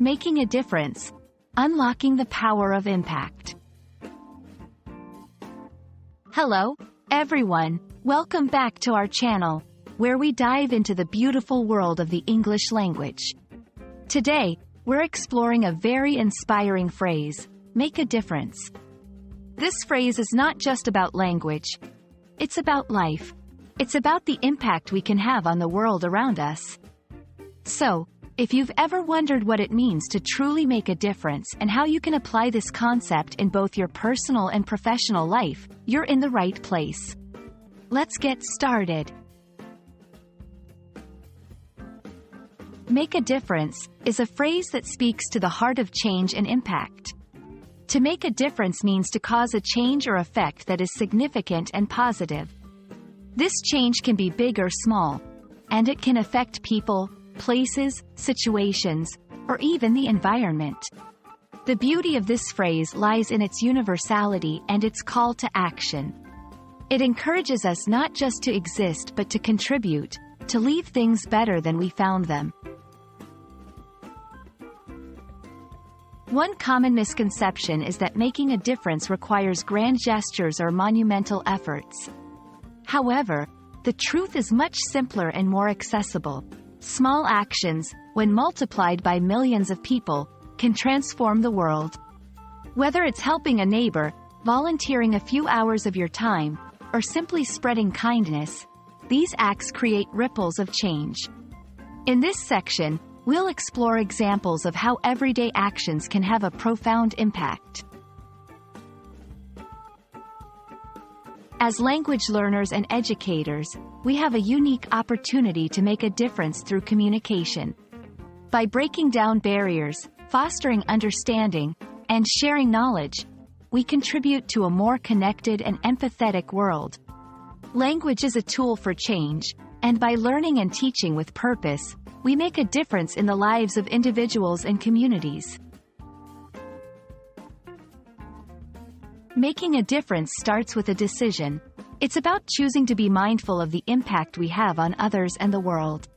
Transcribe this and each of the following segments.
Making a difference. Unlocking the power of impact. Hello, everyone. Welcome back to our channel, where we dive into the beautiful world of the English language. Today, we're exploring a very inspiring phrase, make a difference. This phrase is not just about language. It's about life. It's about the impact we can have on the world around us. So, if you've ever wondered what it means to truly make a difference and how you can apply this concept in both your personal and professional life, you're in the right place. Let's get started. Make a difference is a phrase that speaks to the heart of change and impact. To make a difference means to cause a change or effect that is significant and positive. This change can be big or small, and it can affect people, places, situations, or even the environment. The beauty of this phrase lies in its universality and its call to action. It encourages us not just to exist but to contribute, to leave things better than we found them. One common misconception is that making a difference requires grand gestures or monumental efforts. However, the truth is much simpler and more accessible. Small actions, when multiplied by millions of people, can transform the world. Whether it's helping a neighbor, volunteering a few hours of your time, or simply spreading kindness, these acts create ripples of change. In this section, we'll explore examples of how everyday actions can have a profound impact. As language learners and educators, we have a unique opportunity to make a difference through communication. By breaking down barriers, fostering understanding, and sharing knowledge, we contribute to a more connected and empathetic world. Language is a tool for change, and by learning and teaching with purpose, we make a difference in the lives of individuals and communities. Making a difference starts with a decision. It's about choosing to be mindful of the impact we have on others and the world.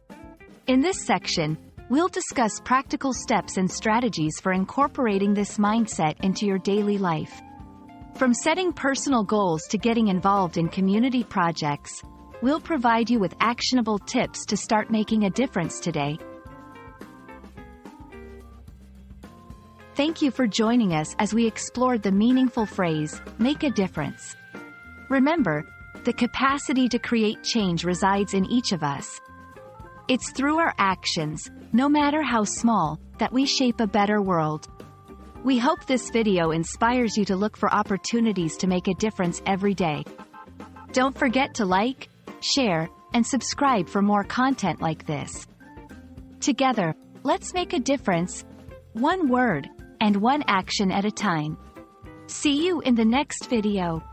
In this section, we'll discuss practical steps and strategies for incorporating this mindset into your daily life. From setting personal goals to getting involved in community projects, we'll provide you with actionable tips to start making a difference today. Thank you for joining us as we explored the meaningful phrase, make a difference. Remember, the capacity to create change resides in each of us. It's through our actions, no matter how small, that we shape a better world. We hope this video inspires you to look for opportunities to make a difference every day. Don't forget to like, share, and subscribe for more content like this. Together, let's make a difference, one word, and one action at a time. See you in the next video.